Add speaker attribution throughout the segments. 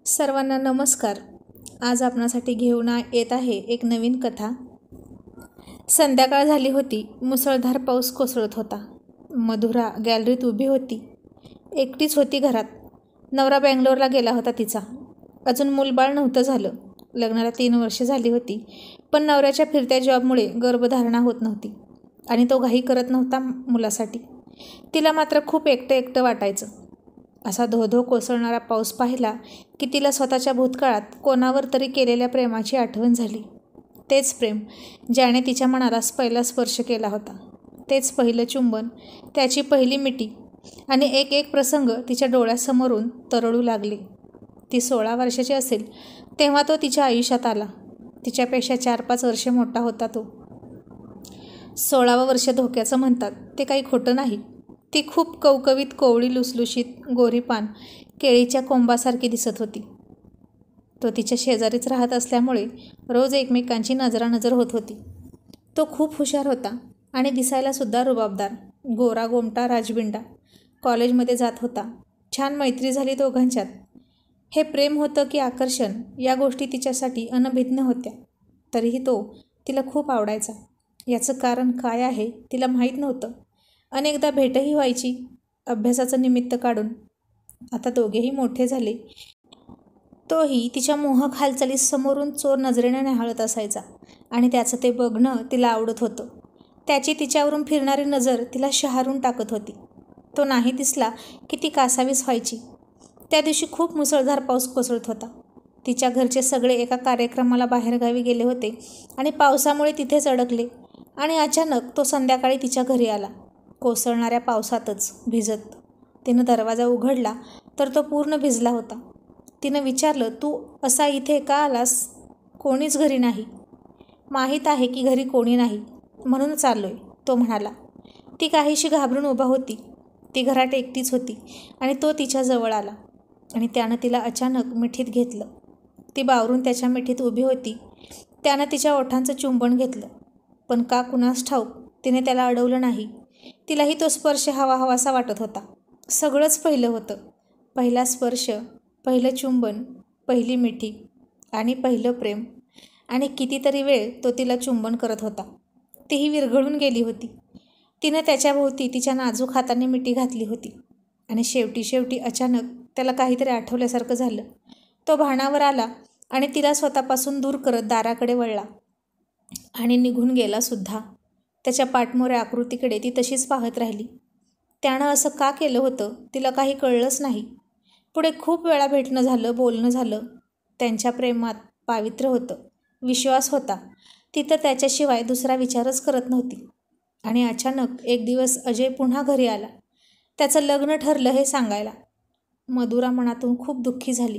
Speaker 1: सर्वांना नमस्कार. आज आपणासाठी घेऊन येत आहे एक नवीन कथा. संध्याकाळ झाली होती. मुसळधार पाऊस कोसळत होता. मधुरा गॅलरीत उभी होती. एकटीच होती घरात. नवरा बँगलोरला गेला होता तिचा. अजून मूलबाळ नव्हतं झालं. लग्नाला 3 वर्षे झाली होती. पण नवऱ्याच्या फिरत्या जॉबमुळे गर्भधारणा होत नव्हती आणि तो घाई करत नव्हता मुलासाठी. तिला मात्र खूप एकटं एकटं वाटायचं. असा धो-धो कोसळणारा पाऊस पाहिला की तिला स्वतःच्या भूतकाळात कोणावर तरी केलेल्या प्रेमाची आठवण झाली. तेच प्रेम ज्याने तिच्या मनाला पहिला स्पर्श केला होता. तेच पहिलं चुंबन, त्याची पहिली मिठी आणि एक एक प्रसंग तिच्या डोळ्यासमोरून तरळू लागले. ती 16 वर्षाची असेल तेव्हा तो तिच्या आयुष्यात आला. तिच्यापेक्षा 4-5 वर्षे मोठा होता तो. 16वं वर्ष धोक्याचं म्हणतात ते काही खोटं नाही. ती खूप कवकवीत, कोवळी, लुसलुशीत, गोरीपान, केळीच्या कोंबासारखी दिसत होती. तो तिच्या शेजारीच राहत असल्यामुळे रोज एकमेकांची नजरानजर होत होती. तो खूप हुशार होता आणि दिसायलासुद्धा रुबाबदार. गोरा गोमटा राजबिंडा. कॉलेजमध्ये जात होता. छान मैत्री झाली दोघांच्यात. हे प्रेम होतं की आकर्षण या गोष्टी तिच्यासाठी अनभिज्ञ होत्या. तरीही तो तिला खूप आवडायचा. याचं कारण काय आहे तिला माहीत नव्हतं. अनेकदा भेटही व्हायची अभ्यासाचं निमित्त काढून. आता दोघेही मोठे झाले. तोही तिच्या मोहक हालचाली समोरून चोर नजरेने निहाळत असायचा आणि त्याचं ते बघणं तिला आवडत होतं. त्याची तिच्यावरून फिरणारी नजर तिला शहारून टाकत होती. तो नाही दिसला की ती कासावीस व्हायची. त्या दिवशी खूप मुसळधार पाऊस कोसळत होता. तिच्या घरचे सगळे एका कार्यक्रमाला बाहेरगावी गेले होते आणि पावसामुळे तिथेच अडकले आणि अचानक तो संध्याकाळी तिच्या घरी आला. कोसळणाऱ्या पावसातच भिजत. तिनं दरवाजा उघडला तर तो पूर्ण भिजला होता. तिनं विचारलं, तू असा इथे का आलास? कोणीच घरी नाही. माहीत आहे की घरी कोणी नाही म्हणून चाललोय, तो म्हणाला. ती काहीशी घाबरून उभा होती. ती घरात एकटीच होती आणि तो तिच्या जवळ आला आणि त्यानं तिला अचानक मिठीत घेतलं. ती बावरून त्याच्या मिठीत उभी होती. त्यानं तिच्या ओठांचं चुंबन घेतलं. पण का कुणास ठाऊक तिने त्याला अडवलं नाही. तिलाही तो स्पर्श हवाहवासा वाटत होता. सगळंच पहिलं होतं. पहिला स्पर्श, पहिलं चुंबन, पहिली मिठी आणि पहिलं प्रेम. आणि कितीतरी वेळ तो तिला चुंबन करत होता. तीही विरघळून गेली होती. तिनं त्याच्याभोवती तिच्या नाजूक हाताने मिठी घातली होती आणि शेवटी अचानक त्याला काहीतरी आठवल्यासारखं झालं. तो भानावर आला आणि तिला स्वतःपासून दूर करत दाराकडे वळला आणि निघून गेला सुद्धा. त्याच्या पाठमोऱ्या आकृतीकडे ती तशीच पाहत राहिली. त्यानं असं का केलं होतं तिला काही कळलंच नाही. पुढे खूप वेळा भेटणं झालं, बोलणं झालं. त्यांच्या प्रेमात पावित्र्य होतं, विश्वास होता. ती तर त्याच्याशिवाय दुसरा विचारच करत नव्हती. आणि अचानक एक दिवस अजय पुन्हा घरी आला. त्याचं लग्न ठरलं हे सांगायला. मधुरा मनातून खूप दुःखी झाली.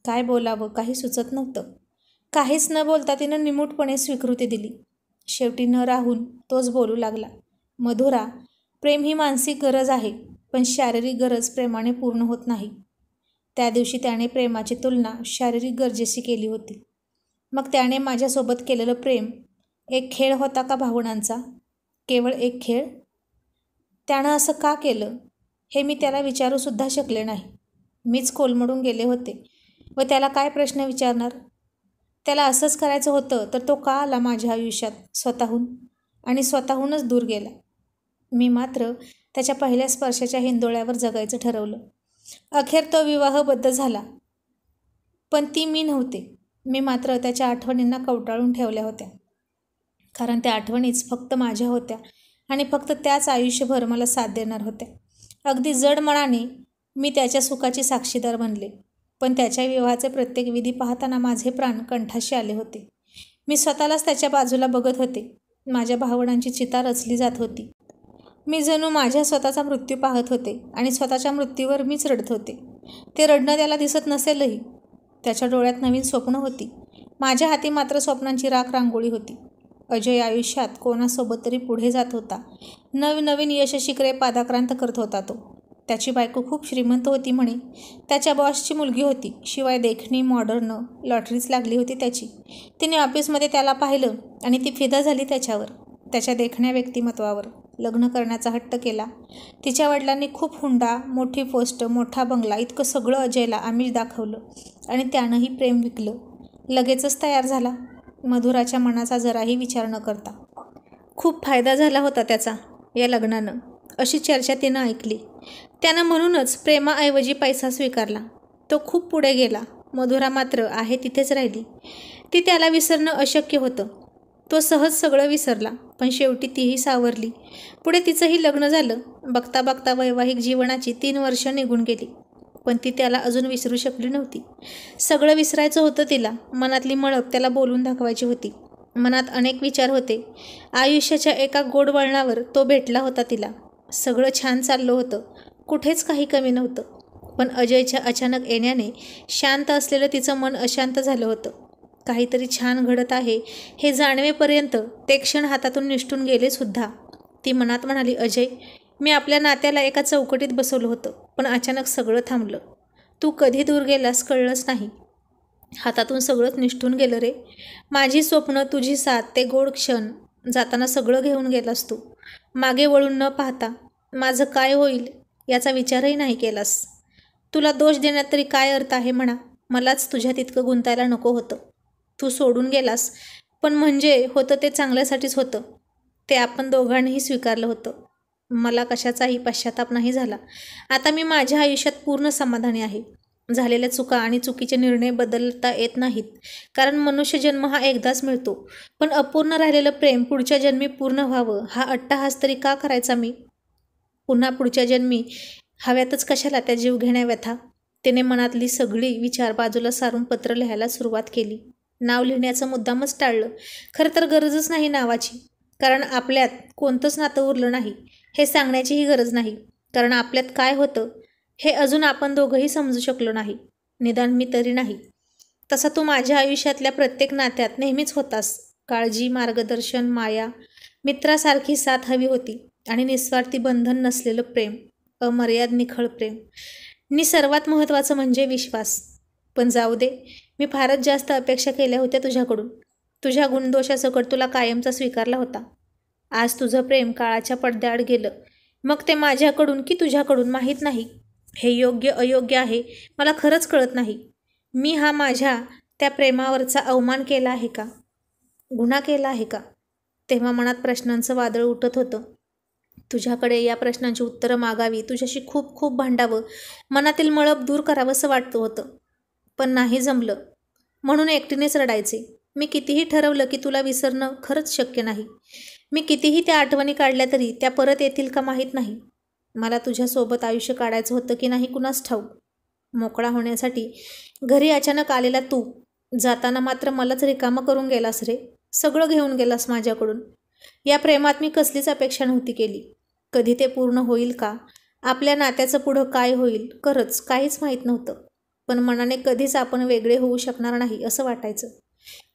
Speaker 1: काय बोलावं काही सुचत नव्हतं. काहीच न बोलता तिनं निमूटपणे स्वीकृती दिली. शेवटी न राहून तोच बोलू लागला. मधुरा, प्रेम ही मानसिक गरज आहे, पण शारीरिक गरज प्रेमाने पूर्ण होत नाही. त्या दिवशी त्याने प्रेमाची तुलना शारीरिक गरजेशी केली होती. मग त्याने माझ्यासोबत केलेलं प्रेम एक खेळ होता का भावनांचा? केवळ एक खेळ? त्यानं असं का केलं हे मी त्याला विचारूसुद्धा शकले नाही. मीच कोलमडून गेले होते व त्याला काय प्रश्न विचारणार? त्याला असंच करायचं होतं तर तो का आला माझ्या आयुष्यात स्वतःहून आणि स्वतःहूनच दूर गेला? मी मात्र त्याच्या पहिल्या स्पर्शाच्या हिंदोळ्यावर जगायचं ठरवलं. अखेर तो विवाहबद्ध झाला. पण ती मी नव्हते. मी मात्र त्याच्या आठवणींना कवटाळून ठेवल्या होत्या. कारण त्या आठवणीच फक्त माझ्या होत्या आणि फक्त त्याच आयुष्यभर मला साथ देणार होत्या. अगदी जड मनाने मी त्याच्या सुखाची साक्षीदार बनले. पण त्याच्या विवाहाचे प्रत्येक विधी पाहताना माझे प्राण कंठाशी आले होते. मी स्वतःलाच त्याच्या बाजूला बघत होते. माझ्या भावनांची चिता रचली जात होती. मी जणू माझ्या स्वतःचा मृत्यू पाहत होते आणि स्वतःच्या मृत्यूवर मीच रडत होते. ते रडणं त्याला दिसत नसेलही. त्याच्या डोळ्यात नवीन स्वप्न होती. माझ्या हाती मात्र स्वप्नांची राख रांगोळी होती. अजय आयुष्यात कोणासोबत तरी पुढे जात होता. नवनवीन यशशिखरे पादाक्रांत करत होता तो. त्याची बायको खूप श्रीमंत होती म्हणे. त्याच्या बॉसची मुलगी होती. शिवाय देखणी, मॉडर्न, लॉटरीच लागली होती त्याची. तिने ऑफिसमध्ये त्याला पाहिलं आणि ती फिदा झाली त्याच्यावर. त्याच्या देखण्या व्यक्तिमत्वावर लग्न करण्याचा हट्ट केला. तिच्या वडिलांनी खूप हुंडा, मोठी पोस्ट, मोठा बंगला इतकं सगळं अजयला आमिष दाखवलं आणि त्यानंही प्रेम विकलं. लगेचच तयार झाला, मधुराच्या मनाचा जराही विचार न करता. खूप फायदा झाला होता त्याचा या लग्नानं, अशी चर्चा तिनं ऐकली. त्यानं म्हणूनच प्रेमाऐवजी पैसा स्वीकारला. तो खूप पुढे गेला. मधुरा मात्र आहे तिथेच राहिली. ती त्याला विसरणं अशक्य होतं. तो सहज सगळं विसरला, पण शेवटी तीही सावरली. पुढे तिचंही लग्न झालं. बघता बघता वैवाहिक जीवनाची 3 वर्ष निघून गेली, पण ती त्याला अजून विसरू शकली नव्हती. सगळं विसरायचं होतं तिला. मनातली मळप त्याला बोलून दाखवायची होती. मनात अनेक विचार होते. आयुष्याच्या एका गोड वळणावर तो भेटला होता तिला. सगळं छान चाललं होतं, कुठेच काही कमी नव्हतं. पण अजयच्या अचानक येण्याने शांत असलेलं तिचं मन अशांत झालं होतं. काहीतरी छान घडत आहे हे जाणवेपर्यंत ते क्षण हातातून निसटून गेले सुद्धा. ती मनात म्हणाली, अजय, मी आपल्या नात्याला एका चौकटीत बसवलं होतं, पण अचानक सगळं थांबलं. तू कधी दूर गेलास कळलंच नाही. हातातून सगळंच निसटून गेलं रे. माझी स्वप्न, तुझी साथ, ते गोड क्षण, जाताना सगळं घेऊन गेलास तू. मागे वळून न पाहता माझं काय होईल याचा विचारही नाही केलास. तुला दोष देण्यात तरी काय अर्थ आहे म्हणा. मलाच तुझ्यात इतकं गुंतायला नको होतं. तू सोडून गेलास, पण म्हणजे होतं ते चांगल्यासाठीच होतं. ते आपण दोघांनीही स्वीकारलं होतं. मला कशाचाही पश्चाताप नाही झाला. आता मी माझ्या आयुष्यात पूर्ण समाधानी आहे. झालेल्या चुका आणि चुकीचे निर्णय बदलता येत नाहीत, कारण मनुष्यजन्म हा एकदाच मिळतो. पण अपूर्ण राहिलेलं प्रेम पुढच्या जन्मी पूर्ण व्हावं हा अट्टाहास तरी का करायचा मी? पुन्हा पुढच्या जन्मी हव्यातच कशाला त्या जीवघेण्या व्यथा? तिने मनातली सगळी विचार बाजूला सारून पत्र लिहायला सुरुवात केली. नाव लिहिण्याचं मुद्दामच टाळलं. खरं तर गरजच नाही नावाची, कारण आपल्यात कोणतंच नातं उरलं नाही हे सांगण्याचीही गरज नाही, कारण आपल्यात काय होतं हे अजून आपण दोघंही समजू शकलो नाही. निदान मी तरी नाही. तसा तू माझ्या आयुष्यातल्या प्रत्येक नात्यात नेहमीच होतास. काळजी, मार्गदर्शन, माया, मित्रासारखी साथ हवी होती आणि निस्वार्थी बंधन नसलेलं प्रेम, अमर्याद निखळ प्रेम, आणि सर्वात महत्त्वाचं म्हणजे विश्वास. पण जाऊ दे, मी फारच जास्त अपेक्षा केल्या होत्या तुझ्याकडून. तुझ्या गुणदोषासकट तुला कायमचा स्वीकारला होता. आज तुझं प्रेम काळाच्या पडद्याआड गेलं. मग ते माझ्याकडून की तुझ्याकडून माहीत नाही. हे योग्य अयोग्य आहे मला खरंच कळत नाही. मी हा माझ्या त्या प्रेमावरचा अवमान केला आहे का? गुन्हा केला आहे का? तेव्हा मनात प्रश्नांचं वादळ उठत होतं. तुझ्याकडे या प्रश्नांची उत्तरं मागावी, तुझ्याशी खूप खूप भांडावं, मनातील मळप दूर करावंसं वाटतं होतं. पण नाही जमलं, म्हणून एकटीनेच रडायचे. मी कितीही ठरवलं की तुला विसरणं खरंच शक्य नाही. मी कितीही त्या आठवणी काढल्या तरी त्या परत येतील का माहीत नाही. मला तुझ्यासोबत आयुष्य काढायचं होतं की नाही कुणास ठाऊक. मोकळा होण्यासाठी घरी अचानक आलेला तू जाताना मात्र मलाच रिकामं करून गेलास रे. सगळं घेऊन गेलास माझ्याकडून. या प्रेमात मी कसलीच अपेक्षा नव्हती केली. कधी ते पूर्ण होईल का, आपल्या नात्याचं पुढं काय होईल, खरंच काहीच माहीत नव्हतं. पण मनाने कधीच आपण वेगळे होऊ शकणार नाही असं वाटायचं.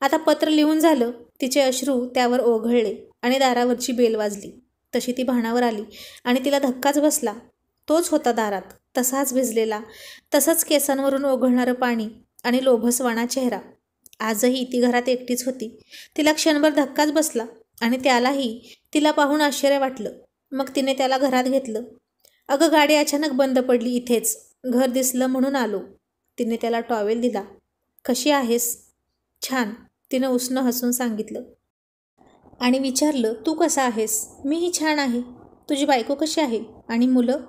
Speaker 1: आता पत्र लिहून झालं. तिचे अश्रू त्यावर ओघळले आणि दारावरची बेल वाजली. तशी ती भानावर आली आणि तिला धक्काच बसला. तोच होता दारात, तसाच भिजलेला, तसंच केसांवरून ओघळणारं पाणी आणि लोभसवाणा चेहरा. आजही ती घरात एकटीच होती. तिला क्षणभर धक्काच बसला आणि त्यालाही तिला पाहून आश्चर्य वाटलं. मग तिने त्याला घरात घेतलं. अगं, गाडी अचानक बंद पडली इथेच. घर दिसलं म्हणून आलो. तिने त्याला टॉवेल दिला. कशी आहेस? छान, तिनं उसनं हसून सांगितलं. आणि विचारलं, तू कसा आहेस? मीही छान आहे. तुझी बायको कशी आहे आणि मुलं?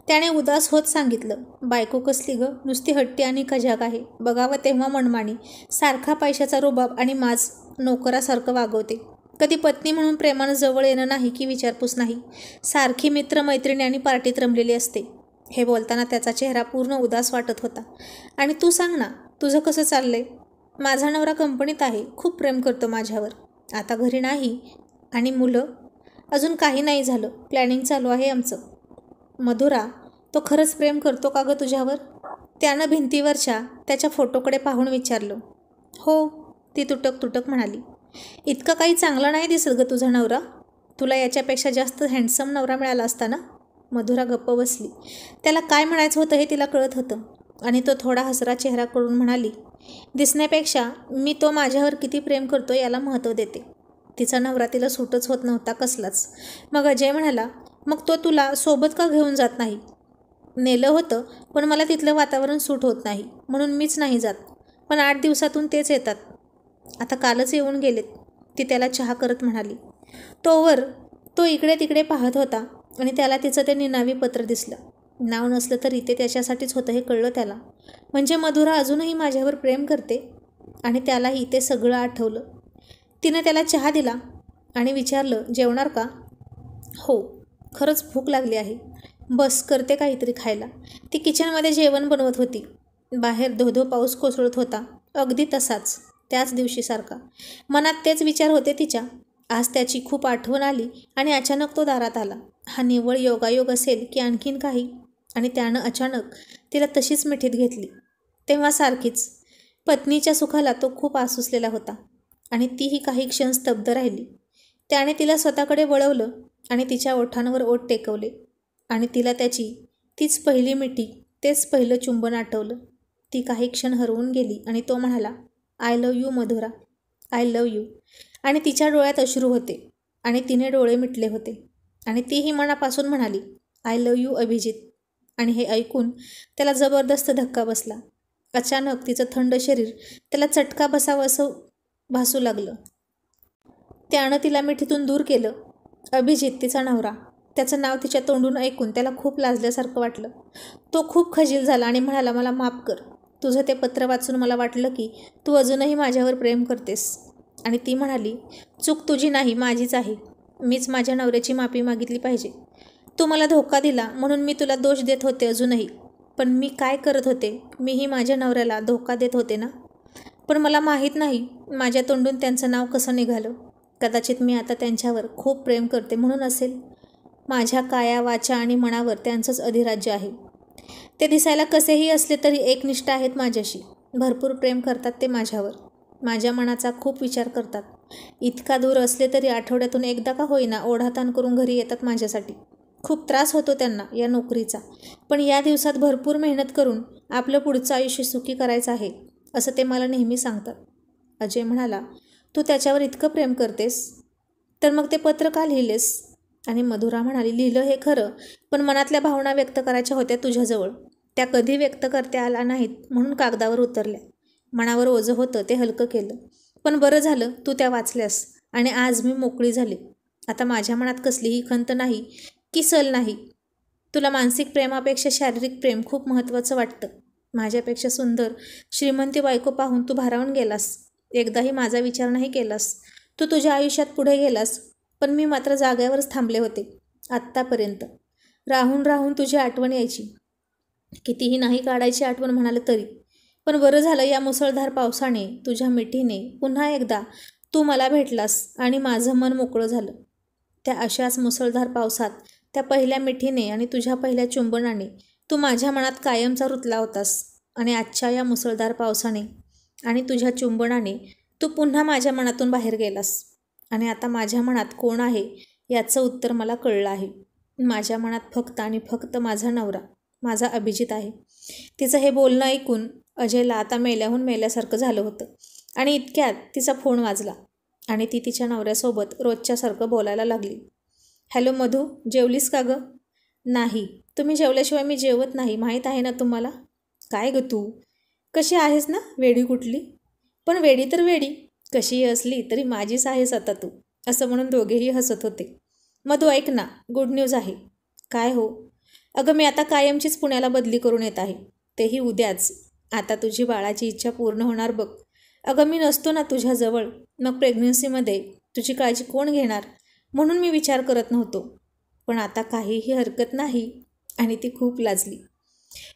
Speaker 1: त्याने उदास होत सांगितलं. बायको कसली गं, नुसती हट्टी आणि कजाग आहे. बघावं तेव्हा मनमानी, सारखा पैशाचा रुबाब आणि माज नोकरासारखं वागवते. कधी पत्नी म्हणून प्रेमानं जवळ येणं नाही की विचारपूस नाही. सारखी मित्र मैत्रिणी आणि पार्टीत रमलेली असते. हे बोलताना त्याचा चेहरा पूर्ण उदास वाटत होता. आणि तू सांग ना, तुझं कसं चाललंय? माझा नवरा कंपनीत आहे, खूप प्रेम करतो माझ्यावर. आता घरी नाही. आणि मुलं? अजून काही नाही झालं, प्लॅनिंग चालू आहे आमचं. मधुरा, तो खरंच प्रेम करतो का गं तुझ्यावर? त्यानं भिंतीवरच्या त्याच्या फोटोकडे पाहून विचारलं. हो, ती तुटक तुटक म्हणाली. इतकं काही चांगला नाही दिसत गं तुझा नवरा. तुला याच्यापेक्षा जास्त हँडसम नवरा मिळाला असता ना. मधुरा गप्प बसली. त्याला काय म्हणायचं होतं हे तिला कळत होतं आणि तो थोडा हसरा चेहरा करून म्हणाली, दिसण्यापेक्षा मी तो माझ्यावर किती प्रेम करतो याला महत्त्व देते. तिचा नवरा तिला सूटच होत नव्हता कसलाच. मग अजय म्हणाला, मग तो तुला सोबत का घेऊन जात नाही? नेलं होतं, पण मला तिथलं वातावरण सूट होत नाही म्हणून मीच नाही जात. पण 8 दिवसातून तेच येतात. आता कालच येऊन गेलेत, ती त्याला चहा करत म्हणाली. तोवर तो इकडे तिकडे पाहत होता आणि त्याला तिचं ते निनावी पत्र दिसलं. नाव नसलं तरी ते त्याच्यासाठीच होतं हे कळलं त्याला. म्हणजे मधुरा अजूनही माझ्यावर प्रेम करते. आणि त्यालाही ते सगळं आठवलं. तिनं त्याला चहा दिला आणि विचारलं, जेवणार का? हो, खरंच भूक लागली आहे. बस करते काहीतरी खायला. ती किचनमध्ये जेवण बनवत होती. बाहेर धोधो पाऊस कोसळत होता, अगदी तसाच, त्याच दिवशीसारखा. मनात तेच विचार होते तिच्या. आज त्याची खूप आठवण आली आणि अचानक तो दारात आला. हा निव्वळ योगायोग असेल की आणखीन काही? आणि त्यानं अचानक तिला तशीच मिठीत घेतली. तेव्हा सारखीच. पत्नीच्या सुखाला तो खूप आसुसलेला होता आणि तीही काही क्षण स्तब्ध राहिली. त्याने तिला स्वतःकडे वळवलं आणि तिच्या ओठांवर ओठ टेकवले आणि तिला त्याची तीच पहिली मिठी, तेच पहिलं चुंबन आठवलं. ती काही क्षण हरवून गेली आणि तो म्हणाला, I love you Madhura, I love you. आणि तिच्या डोळ्यात अश्रू होते आणि तिने डोळे मिटले होते आणि तीही मनापासून म्हणाली, आय लव्ह यू अभिजित. आणि हे ऐकून त्याला जबरदस्त धक्का बसला. अचानक तिचं थंड शरीर त्याला चटका बसावं असं भासू लागलं. त्यानं तिला मिठीतून दूर केलं. अभिजित, तिचा नवरा. त्याचं नाव तिच्या तोंडून ऐकून त्याला खूप लाजल्यासारखं वाटलं. तो खूप खजील झाला आणि म्हणाला, मला माफ कर. तुझं ते पत्र वाचून मला वाटलं की तू अजूनही माझ्यावर प्रेम करतेस. आणि ती म्हणाली, चूक तुझी नाही, माझीच आहे. मीच माझ्या नवऱ्याची माफी मागितली पाहिजे. तू मला धोका दिला म्हणून मी तुला दोष देत होते अजूनही. पण मी काय करत होते? मीही माझ्या नवऱ्याला धोका देत होते ना. पण मला माहीत नाही माझ्या तोंडून त्यांचं नाव कसं निघालं. कदाचित मी आता त्यांच्यावर खूप प्रेम करते म्हणून असेल. माझ्या काया, वाचा आणि मनावर त्यांचंच अधिराज्य आहे. ते दिसायला कसेही असले तरी एकनिष्ठ आहेत माझ्याशी. भरपूर प्रेम करतात ते माझ्यावर. माझ्या मनाचा खूप विचार करतात. इतका दूर असले तरी आठवड्यातून एकदा का होईना ओढाताण करून घरी येतात माझ्यासाठी. खूप त्रास होतो त्यांना या नोकरीचा, पण या दिवसात भरपूर मेहनत करून आपलं पुढचं आयुष्य सुखी करायचं आहे असं ते मला नेहमी सांगतात. अजय म्हणाला, तू त्याच्यावर इतकं प्रेम करतेस तर मग ते पत्र का लिहिलेस? आणि मधुरा म्हणाली, लिहिलं हे खरं, पण मनातल्या भावना व्यक्त करायच्या होत्या तुझ्याजवळ. त्या कधी व्यक्त करता आल्या नाहीत म्हणून कागदावर उतरल्या. मनावर ओझं होतं ते हलकं केलं. पण बरं झालं तू त्या वाचल्यास आणि आज मी मोकळी झाली. आता माझ्या मनात कसलीही खंत नाही की सल नाही. तुला मानसिक प्रेमापेक्षा शारीरिक प्रेम खूप महत्त्वाचं वाटतं. माझ्यापेक्षा सुंदर श्रीमंती बायको पाहून तू भारावून गेलास. एकदाही माझा विचार नाही केलास. तू तुझ्या आयुष्यात पुढे गेलास, पण मी मात्र जाग्यावरच थांबले होते आत्तापर्यंत. राहून राहून तुझी आठवण यायची. कितीही नाही काढायची आठवण म्हणाले तरी. पण बरं झालं या मुसळधार पावसाने, तुझ्या मिठीने पुन्हा एकदा तू मला भेटलास आणि माझं मन मोकळं झालं. त्या अशाच मुसळधार पावसात, त्या पहिल्या मिठीने आणि तुझ्या पहिल्या चुंबनाने तू माझ्या मनात कायमचा रुतला होतास. आणि आजच्या या मुसळधार पावसाने आणि तुझ्या चुंबनाने तू पुन्हा माझ्या मनातून बाहेर गेलास. आणि आता माझ्या मनात कोण आहे याचं उत्तर मला कळलं आहे. माझ्या मनात फक्त आणि फक्त माझा नवरा, माझा अभिजित आहे. तिचं हे बोलणं ऐकून अजयला आता मेल्याहून मेल्यासारखं झालं होतं. आणि इतक्यात तिचा फोन वाजला आणि ती तिच्या नवऱ्यासोबत रोजच्यासारखं बोलायला लागली. हॅलो मधू, जेवलीस का गं? नाही, तुम्ही जेवल्याशिवाय मी जेवत नाही, माहीत आहे ना तुम्हाला. काय गं तू? कशी आहेस ना, वेडी कुठली? पण वेडी तर वेडी, कशीही असली तरी माझीच आहेस आता तू, असं म्हणून दोघेही हसत होते. मधू ऐक ना, गुड न्यूज आहे. काय हो? अगं मी आता कायमचीच पुण्याला बदली करून येत आहे, तेही उद्याच. आता तुझी बाळाची इच्छा पूर्ण होणार बघ. अगं मी नसतो ना तुझ्याजवळ, मग प्रेग्नन्सीमध्ये तुझी काळजी कोण घेणार? म्हणून मी विचार करत नव्हतो. पण आता काहीही हरकत नाही. आणि ती खूप लाजली.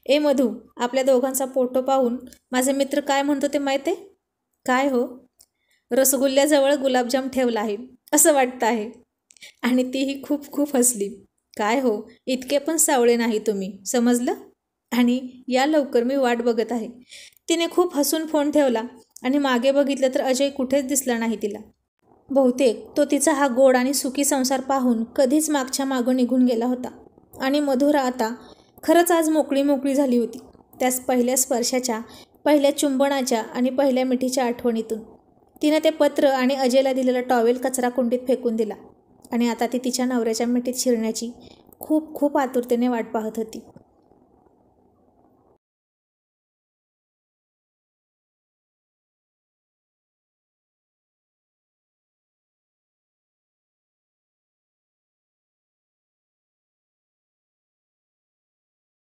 Speaker 1: ए मधू, आपल्या दोघांचा फोटो पाहून माझे मित्र काय म्हणतो ते माहीत आहे? काय हो? रसगुल्ल्याजवळ गुलाबजाम ठेवला आहे असं वाटतं आहे. आणि तीही खूप खूप हसली. काय हो, इतके पण सावळे नाही तुम्ही, समजलं? आणि या लवकर, मी वाट बघत आहे. तिने खूप हसून फोन ठेवला आणि मागे बघितलं तर अजय कुठेच दिसला नाही तिला. बहुतेक तो तिचा हा गोड आणि सुखी संसार पाहून कधीच मागच्या मागं निघून गेला होता. आणि मधुरा आता खरंच आज मोकळी मोकळी झाली होती. त्याच पहिल्या स्पर्शाच्या, पहिल्या चुंबनाच्या आणि पहिल्या मिठीच्या आठवणीतून. तिनं ते पत्र आणि अजयला दिलेला टॉवेल कचरा कुंडीत फेकून दिला आणि आता ती तिच्या नवऱ्याच्या मिठीत शिरण्याची खूप खूप आतुरतेने वाट पाहत होती.